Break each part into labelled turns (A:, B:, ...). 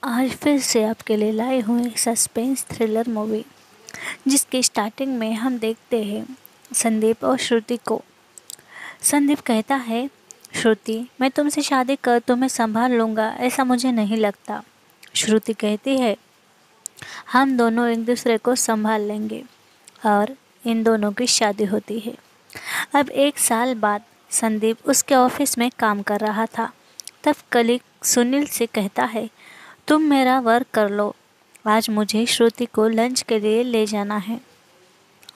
A: आज फिर से आपके लिए लाए हुए एक सस्पेंस थ्रिलर मूवी, जिसकी स्टार्टिंग में हम देखते हैं संदीप और श्रुति को। संदीप कहता है, श्रुति, मैं तुमसे शादी कर तुम्हें संभाल लूँगा ऐसा मुझे नहीं लगता। श्रुति कहती है, हम दोनों एक दूसरे को संभाल लेंगे। और इन दोनों की शादी होती है। अब 1 साल बाद संदीप उसके ऑफिस में काम कर रहा था। तब कलीग सुनील से कहता है, तुम मेरा वर्क कर लो, आज मुझे श्रुति को लंच के लिए ले जाना है।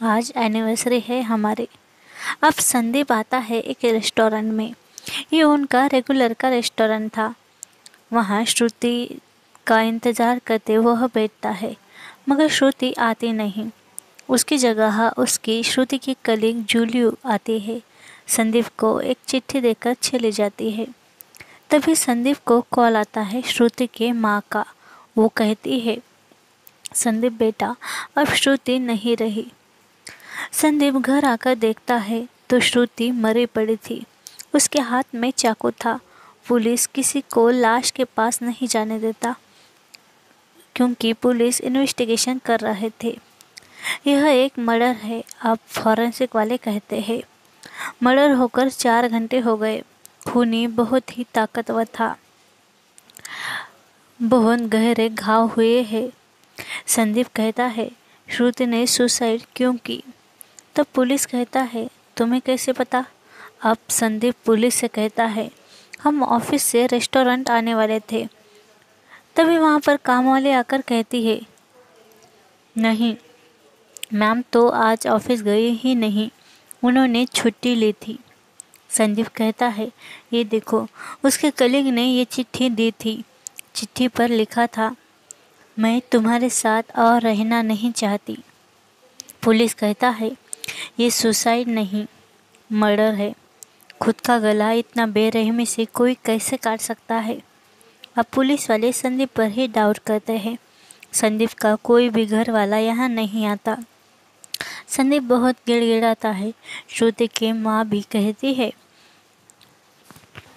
A: आज एनिवर्सरी है हमारी। अब संदीप आता है एक रेस्टोरेंट में। ये उनका रेगुलर का रेस्टोरेंट था। वहाँ श्रुति का इंतज़ार करते वह बैठता है, मगर श्रुति आती नहीं। उसकी जगह उसकी श्रुति की कलीग जूलियो आती है। संदीप को एक चिट्ठी देकर चली जाती है। तभी संदीप को कॉल आता है श्रुति के माँ का। वो कहती है, संदीप बेटा, अब श्रुति नहीं रही। संदीप घर आकर देखता है तो श्रुति मरी पड़ी थी। उसके हाथ में चाकू था। पुलिस किसी को लाश के पास नहीं जाने देता, क्योंकि पुलिस इन्वेस्टिगेशन कर रहे थे। यह एक मर्डर है, अब फॉरेंसिक वाले कहते हैं। मर्डर होकर 4 घंटे हो गए। खूनी बहुत ही ताकतवर था। बहुत गहरे घाव हुए हैं। संदीप कहता है, श्रुति ने सुसाइड क्यों की? तब पुलिस कहता है, तुम्हें कैसे पता? अब संदीप पुलिस से कहता है, हम ऑफिस से रेस्टोरेंट आने वाले थे। तभी वहाँ पर काम वाले आकर कहती है, नहीं मैम तो आज ऑफिस गई ही नहीं, उन्होंने छुट्टी ली थी। संदीप कहता है, ये देखो, उसके कलीग ने ये चिट्ठी दी थी। चिट्ठी पर लिखा था, मैं तुम्हारे साथ और रहना नहीं चाहती। पुलिस कहता है, ये सुसाइड नहीं, मर्डर है। खुद का गला इतना बेरहमी से कोई कैसे काट सकता है? अब पुलिस वाले संदीप पर ही डाउट करते हैं। संदीप का कोई भी घर वाला यहाँ नहीं आता। संदीप बहुत गिड़गिड़ाता है। श्रुति की माँ भी कहती है,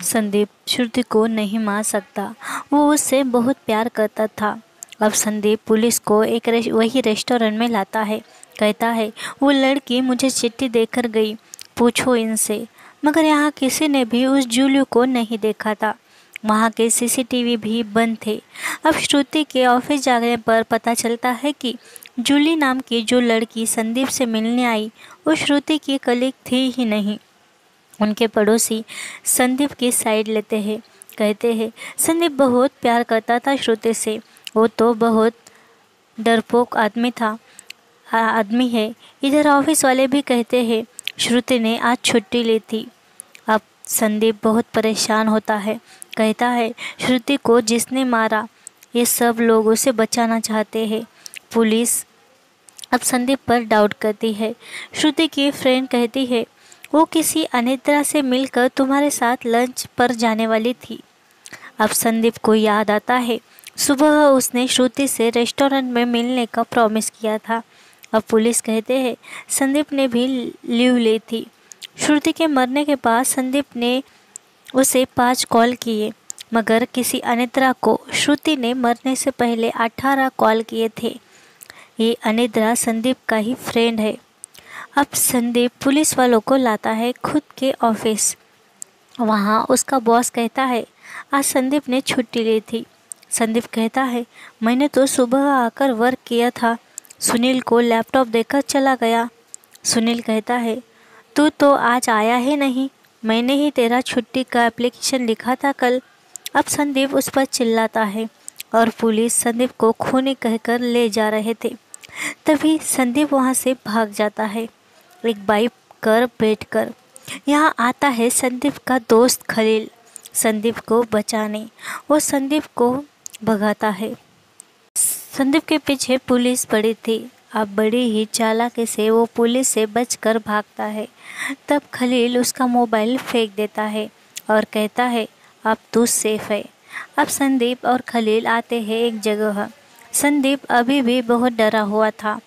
A: संदीप श्रुति को नहीं मार सकता, वो उससे बहुत प्यार करता था। अब संदीप पुलिस को वही रेस्टोरेंट में लाता है। कहता है, वो लड़की मुझे चिट्ठी देकर गई, पूछो इनसे। मगर यहाँ किसी ने भी उस जूलियो को नहीं देखा था। वहाँ के सीसीटीवी भी बंद थे। अब श्रुति के ऑफिस जाने पर पता चलता है कि जूली नाम की जो लड़की संदीप से मिलने आई, वो श्रुति की कलीग थी ही नहीं। उनके पड़ोसी संदीप की साइड लेते हैं। कहते हैं, संदीप बहुत प्यार करता था श्रुति से, वो तो बहुत डरपोक आदमी है। इधर ऑफिस वाले भी कहते हैं, श्रुति ने आज छुट्टी ली थी। अब संदीप बहुत परेशान होता है। कहता है, श्रुति को जिसने मारा, ये सब लोग उसे बचाना चाहते हैं। पुलिस अब संदीप पर डाउट करती है। श्रुति की फ्रेंड कहती है, वो किसी अनिद्रा से मिलकर तुम्हारे साथ लंच पर जाने वाली थी। अब संदीप को याद आता है, सुबह उसने श्रुति से रेस्टोरेंट में मिलने का प्रॉमिस किया था। अब पुलिस कहते हैं, संदीप ने भी लीव ली थी। श्रुति के मरने के बाद संदीप ने उसे 5 कॉल किए, मगर किसी अनिद्रा को श्रुति ने मरने से पहले 18 कॉल किए थे। ये अनिद्रा संदीप का ही फ्रेंड है। अब संदीप पुलिस वालों को लाता है खुद के ऑफिस। वहाँ उसका बॉस कहता है, आज संदीप ने छुट्टी ली थी। संदीप कहता है, मैंने तो सुबह आकर वर्क किया था, सुनील को लैपटॉप देकर चला गया। सुनील कहता है, तू तो आज आया ही नहीं, मैंने ही तेरा छुट्टी का एप्लीकेशन लिखा था कल। अब संदीप उस पर चिल्लाता है और पुलिस संदीप को खूनी कहकर ले जा रहे थे। तभी संदीप वहाँ से भाग जाता है, एक बाइक कर बैठकर। यहाँ आता है संदीप का दोस्त खलील संदीप को बचाने। वो संदीप को भगाता है। संदीप के पीछे पुलिस पड़ी थी। अब बड़ी ही चालाकी से वो पुलिस से बचकर भागता है। तब खलील उसका मोबाइल फेंक देता है और कहता है, अब तू सेफ है। अब संदीप और खलील आते हैं एक जगह। संदीप अभी भी बहुत डरा हुआ था,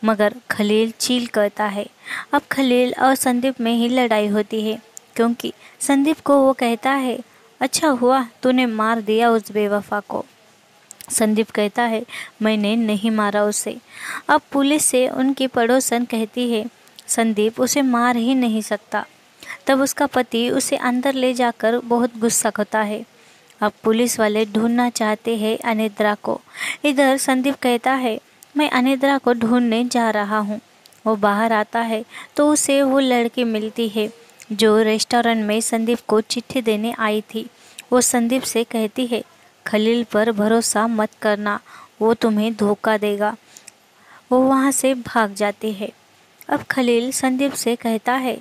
A: मगर खलील चील करता है। अब खलील और संदीप में ही लड़ाई होती है, क्योंकि संदीप को वो कहता है, अच्छा हुआ तूने मार दिया उस बेवफा को। संदीप कहता है, मैंने नहीं मारा उसे। अब पुलिस से उनकी पड़ोसन कहती है, संदीप उसे मार ही नहीं सकता। तब उसका पति उसे अंदर ले जाकर बहुत गुस्सा होता है। अब पुलिस वाले ढूंढना चाहते हैं अनिद्रा को। इधर संदीप कहता है, मैं अनिद्रा को ढूंढने जा रहा हूँ। वो बाहर आता है तो उसे वो लड़की मिलती है जो रेस्टोरेंट में संदीप को चिट्ठी देने आई थी। वो संदीप से कहती है, खलील पर भरोसा मत करना, वो तुम्हें धोखा देगा। वो वहाँ से भाग जाती है। अब खलील संदीप से कहता है,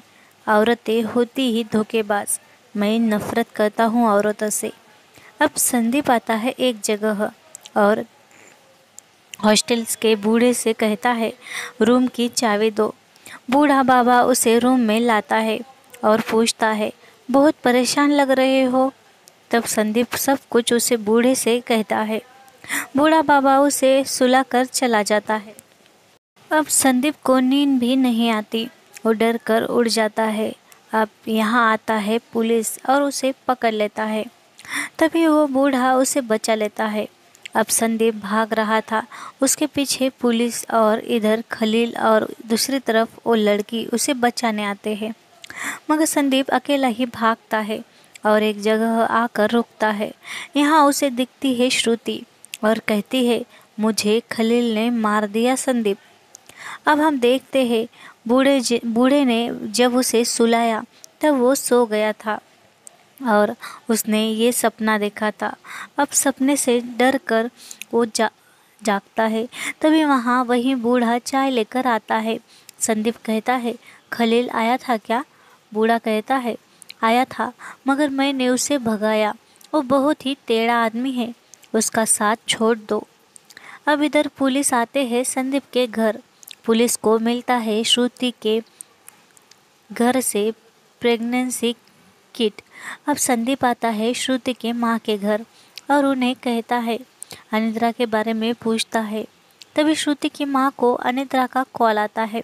A: औरतें होती ही धोखेबाज, मैं नफरत करता हूँ औरतों से। अब संदीप आता है एक जगह और हॉस्टल्स के बूढ़े से कहता है, रूम की चाबी दो। बूढ़ा बाबा उसे रूम में लाता है और पूछता है, बहुत परेशान लग रहे हो। तब संदीप सब कुछ उसे बूढ़े से कहता है। बूढ़ा बाबा उसे सुलाकर चला जाता है। अब संदीप को नींद भी नहीं आती, वो डर कर उड़ जाता है। अब यहाँ आता है पुलिस और उसे पकड़ लेता है। तभी वो बूढ़ा उसे बचा लेता है। अब संदीप भाग रहा था, उसके पीछे पुलिस और इधर खलील और दूसरी तरफ वो लड़की उसे बचाने आते हैं। मगर संदीप अकेला ही भागता है और एक जगह आकर रुकता है। यहाँ उसे दिखती है श्रुति और कहती है, मुझे खलील ने मार दिया संदीप। अब हम देखते हैं बूढ़े ने जब उसे सुलाया तब वो सो गया था और उसने ये सपना देखा था। अब सपने से डर कर वो जागता है। तभी वहाँ वही बूढ़ा चाय लेकर आता है। संदीप कहता है, खलील आया था क्या? बूढ़ा कहता है, आया था, मगर मैंने उसे भगाया। वो बहुत ही टेढ़ा आदमी है, उसका साथ छोड़ दो। अब इधर पुलिस आते हैं संदीप के घर। पुलिस को मिलता है श्रुति के घर से प्रेगनेंसी किट। अब संदीप आता है श्रुति के माँ के घर और उन्हें कहता है, अनिद्रा के बारे में पूछता है। तभी श्रुति की माँ को अनिद्रा का कॉल आता है।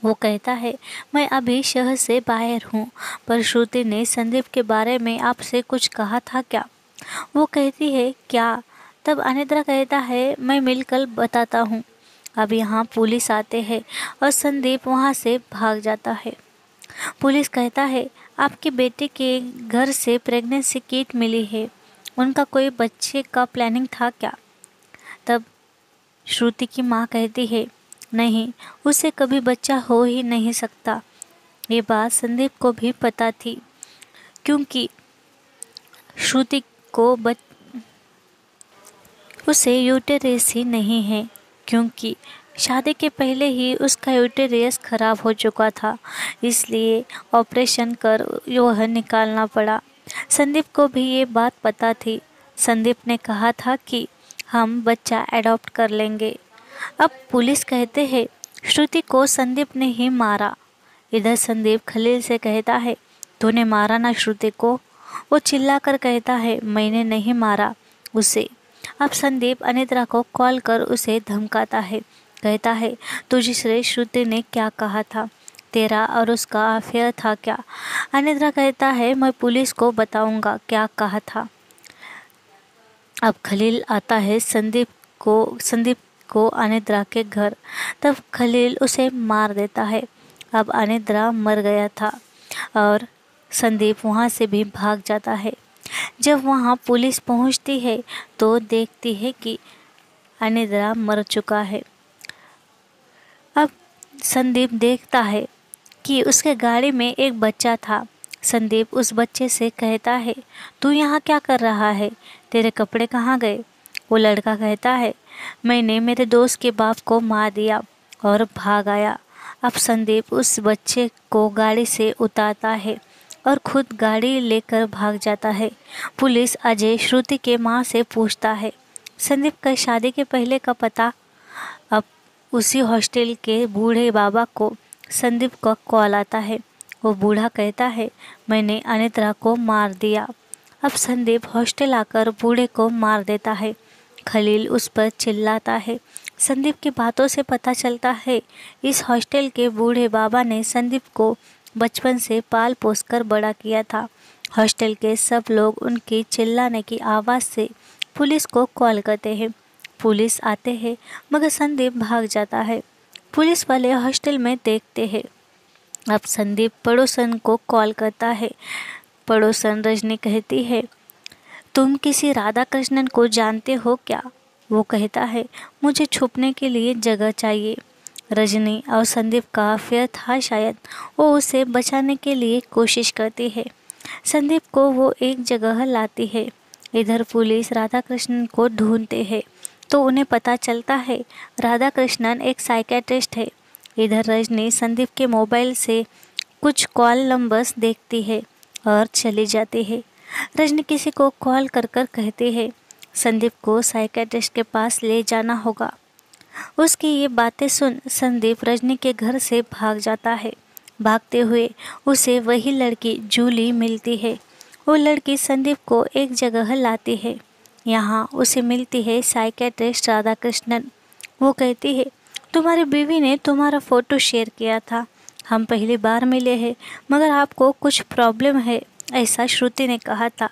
A: वो कहता है, मैं अभी शहर से बाहर हूँ, पर श्रुति ने संदीप के बारे में आपसे कुछ कहा था क्या? वो कहती है, क्या? तब अनिद्रा कहता है, मैं मिलकर बताता हूँ। अब यहाँ पुलिस आते हैं और संदीप वहाँ से भाग जाता है। पुलिस कहता है, आपके बेटे के घर से प्रेगनेंसी किट मिली है, उनका कोई बच्चे का प्लानिंग था क्या? तब श्रुति की माँ कहती है, नहीं, उसे कभी बच्चा हो ही नहीं सकता। ये बात संदीप को भी पता थी, क्योंकि श्रुति को उसे यूटेरस ही नहीं है, क्योंकि शादी के पहले ही उसका यूटेरस खराब हो चुका था, इसलिए ऑपरेशन कर वह निकालना पड़ा। संदीप को भी ये बात पता थी। संदीप ने कहा था कि हम बच्चा अडॉप्ट कर लेंगे। अब पुलिस कहते हैं, श्रुति को संदीप ने ही मारा। इधर संदीप खलील से कहता है, तूने मारा ना श्रुति को? वो चिल्लाकर कहता है, मैंने नहीं मारा उसे। अब संदीप अनिद्रा को कॉल कर उसे धमकाता है, कहता है, तुझसे श्रुति ने क्या कहा था? तेरा और उसका अफेयर था क्या? अनिद्रा कहता है, मैं पुलिस को बताऊंगा क्या कहा था। अब खलील आता है संदीप को अनिद्रा के घर। तब खलील उसे मार देता है। अब अनिद्रा मर गया था और संदीप वहाँ से भी भाग जाता है। जब वहाँ पुलिस पहुँचती है तो देखती है कि अनिद्रा मर चुका है। अब संदीप देखता है कि उसके गाड़ी में एक बच्चा था। संदीप उस बच्चे से कहता है, तू यहाँ क्या कर रहा है? तेरे कपड़े कहाँ गए? वो लड़का कहता है, मैंने मेरे दोस्त के बाप को मार दिया और भाग आया। अब संदीप उस बच्चे को गाड़ी से उतारता है और खुद गाड़ी लेकर भाग जाता है। पुलिस अजय श्रुति के माँ से पूछता है संदीप का शादी के पहले का पता। अब उसी हॉस्टल के बूढ़े बाबा को संदीप का कॉल आता है। वो बूढ़ा कहता है, मैंने अनिद्रा को मार दिया। अब संदीप हॉस्टल आकर बूढ़े को मार देता है। खलील उस पर चिल्लाता है। संदीप की बातों से पता चलता है इस हॉस्टल के बूढ़े बाबा ने संदीप को बचपन से पाल पोस कर बड़ा किया था। हॉस्टल के सब लोग उनकी चिल्लाने की आवाज़ से पुलिस को कॉल करते हैं। पुलिस आते हैं मगर संदीप भाग जाता है। पुलिस वाले हॉस्टल में देखते हैं। अब संदीप पड़ोसन को कॉल करता है। पड़ोसन रजनी कहती है, तुम किसी राधा कृष्णन को जानते हो क्या? वो कहता है, मुझे छुपने के लिए जगह चाहिए। रजनी और संदीप का अफेयर था शायद। वो उसे बचाने के लिए कोशिश करती है। संदीप को वो एक जगह लाती है। इधर पुलिस राधा कृष्णन को ढूंढते हैं तो उन्हें पता चलता है राधा कृष्णन एक साइकेट्रिस्ट है। इधर रजनी संदीप के मोबाइल से कुछ कॉल नंबर्स देखती है और चली जाती है। रजनी किसी को कॉल कर कर कहती है, संदीप को साइकेट्रिस्ट के पास ले जाना होगा। उसकी ये बातें सुन संदीप रजनी के घर से भाग जाता है। भागते हुए उसे वही लड़की जूली मिलती है। वो लड़की संदीप को एक जगह लाती है। यहाँ उसे मिलती है साइकेट्रिस्ट राधा कृष्णन। वो कहती है, तुम्हारी बीवी ने तुम्हारा फ़ोटो शेयर किया था। हम पहली बार मिले हैं मगर आपको कुछ प्रॉब्लम है, ऐसा श्रुति ने कहा था।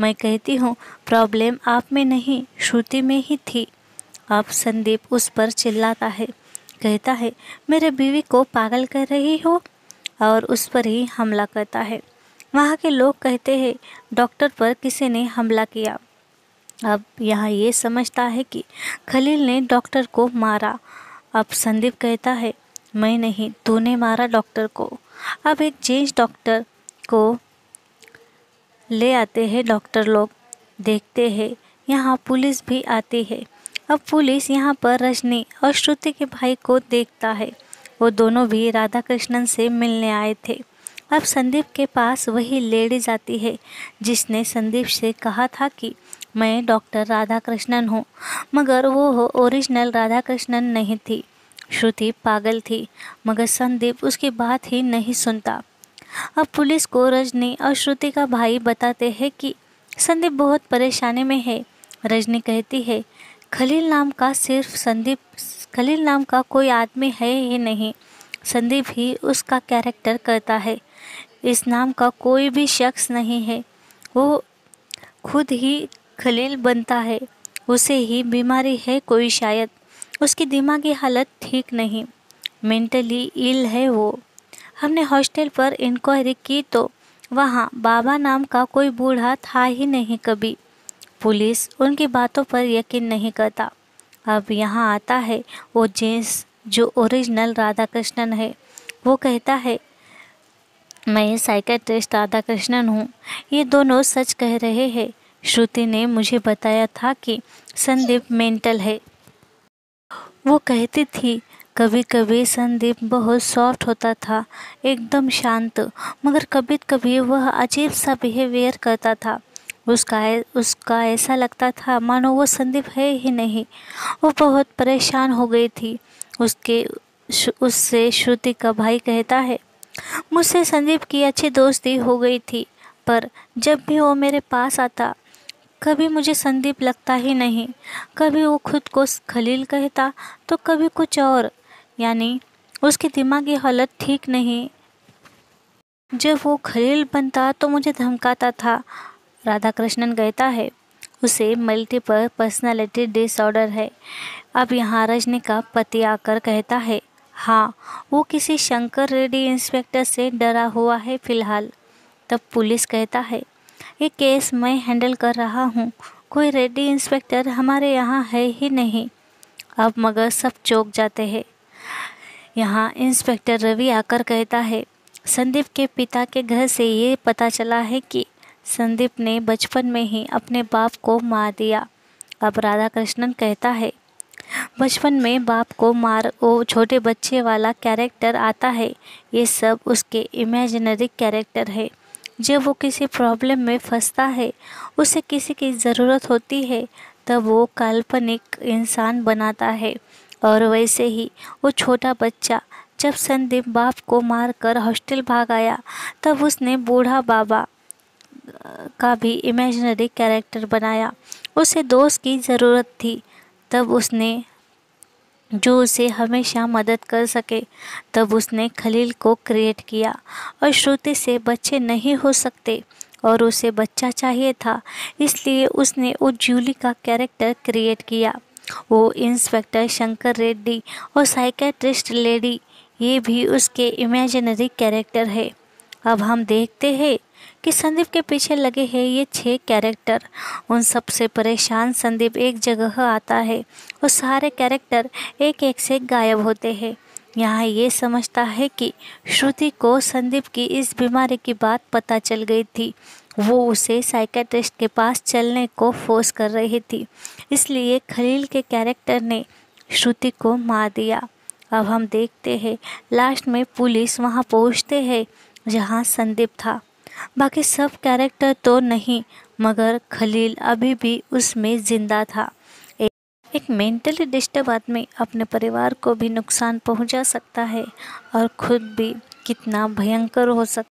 A: मैं कहती हूँ प्रॉब्लम आप में नहीं श्रुति में ही थी। अब संदीप उस पर चिल्लाता है, कहता है, मेरे बीवी को पागल कर रही हो, और उस पर ही हमला करता है। वहाँ के लोग कहते हैं डॉक्टर पर किसी ने हमला किया। अब यहाँ ये समझता है कि खलील ने डॉक्टर को मारा। अब संदीप कहता है, मैं नहीं, तूने मारा डॉक्टर को। अब एक जेंट्स डॉक्टर को ले आते हैं डॉक्टर लोग। देखते हैं यहाँ पुलिस भी आती है। अब पुलिस यहाँ पर रजनी और श्रुति के भाई को देखता है। वो दोनों भी राधा कृष्णन से मिलने आए थे। अब संदीप के पास वही लेडीज आती है जिसने संदीप से कहा था कि मैं डॉक्टर राधा कृष्णन हूँ, मगर वो ओरिजिनल राधा कृष्णन नहीं थी। श्रुति पागल थी मगर संदीप उसकी बात ही नहीं सुनता। अब पुलिस को रजनी और श्रुति का भाई बताते हैं कि संदीप बहुत परेशानी में है। रजनी कहती है, खलील नाम का कोई आदमी है ही नहीं। संदीप ही उसका कैरेक्टर करता है। इस नाम का कोई भी शख्स नहीं है। वो खुद ही खलील बनता है। उसे ही बीमारी है कोई शायद। उसकी दिमागी हालत ठीक नहीं, मेंटली इल है वो। हमने हॉस्टल पर इंक्वायरी की तो वहाँ बाबा नाम का कोई बूढ़ा था ही नहीं कभी। पुलिस उनकी बातों पर यकीन नहीं करता। अब यहाँ आता है वो जेंट्स जो ओरिजिनल राधा कृष्णन है। वो कहता है, मैं साइकेट्रिस्ट राधा कृष्णन हूँ। ये दोनों सच कह रहे हैं। श्रुति ने मुझे बताया था कि संदीप मेंटल है। वो कहती थी कभी कभी संदीप बहुत सॉफ्ट होता था, एकदम शांत, मगर कभी कभी वह अजीब सा बिहेवियर करता था। उसका ऐसा लगता था मानो वो संदीप है ही नहीं। वो बहुत परेशान हो गई थी। उससे श्रुति का भाई कहता है, मुझसे संदीप की अच्छी दोस्ती हो गई थी, पर जब भी वो मेरे पास आता कभी मुझे संदीप लगता ही नहीं। कभी वो खुद को खलील कहता तो कभी कुछ और, यानी उसकी दिमागी हालत ठीक नहीं। जब वो खलील बनता तो मुझे धमकाता था। राधा कृष्णन कहता है, उसे मल्टीपल पर्सनालिटी डिसऑर्डर है। अब यहाँ रजनी का पति आकर कहता है, हाँ, वो किसी शंकर रेड्डी इंस्पेक्टर से डरा हुआ है फिलहाल। तब पुलिस कहता है, ये केस मैं हैंडल कर रहा हूँ, कोई रेड्डी इंस्पेक्टर हमारे यहाँ है ही नहीं। अब मगर सब चौंक जाते हैं। यहाँ इंस्पेक्टर रवि आकर कहता है, संदीप के पिता के घर से ये पता चला है कि संदीप ने बचपन में ही अपने बाप को मार दिया। अब राधा कृष्णन कहता है, बचपन में बाप को मार वो छोटे बच्चे वाला कैरेक्टर आता है। ये सब उसके इमेजिनरी कैरेक्टर है। जब वो किसी प्रॉब्लम में फंसता है, उसे किसी की ज़रूरत होती है, तब वो काल्पनिक इंसान बनाता है। और वैसे ही वो छोटा बच्चा जब संदीप बाप को मारकर हॉस्टल भाग आया, तब उसने बूढ़ा बाबा का भी इमेजिनरी कैरेक्टर बनाया। उसे दोस्त की ज़रूरत थी, तब उसने जो उसे हमेशा मदद कर सके, तब उसने खलील को क्रिएट किया। और श्रुति से बच्चे नहीं हो सकते, और उसे बच्चा चाहिए था, इसलिए उसने वो जूली का कैरेक्टर क्रिएट किया। वो इंस्पेक्टर शंकर रेड्डी और साइकेट्रिस्ट लेडी, ये भी उसके इमेजिनरी कैरेक्टर है। अब हम देखते हैं कि संदीप के पीछे लगे हैं ये 6 कैरेक्टर। उन सब से परेशान संदीप एक जगह आता है और सारे कैरेक्टर एक एक से गायब होते हैं। यहाँ ये समझता है कि श्रुति को संदीप की इस बीमारी की बात पता चल गई थी। वो उसे साइकेट्रिस्ट के पास चलने को फोर्स कर रही थी, इसलिए खलील के कैरेक्टर ने श्रुति को मार दिया। अब हम देखते हैं लास्ट में पुलिस वहाँ पहुँचते हैं जहाँ संदीप था। बाकी सब कैरेक्टर तो नहीं, मगर खलील अभी भी उसमें जिंदा था। एक मेंटली डिस्टर्ब आदमी अपने परिवार को भी नुकसान पहुंचा सकता है और खुद भी कितना भयंकर हो सकता।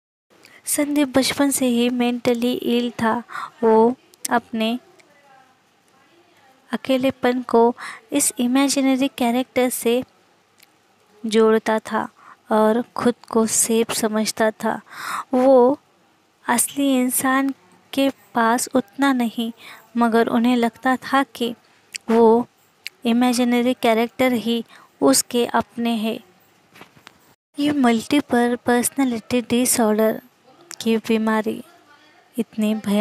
A: संदीप बचपन से ही मेंटली इल था। वो अपने अकेलेपन को इस इमेजिनरी कैरेक्टर से जोड़ता था और खुद को सेफ समझता था। वो असली इंसान के पास उतना नहीं, मगर उन्हें लगता था कि वो इमेजिनरी कैरेक्टर ही उसके अपने हैं। ये मल्टीपल पर्सनालिटी डिसऑर्डर की बीमारी इतनी भयानक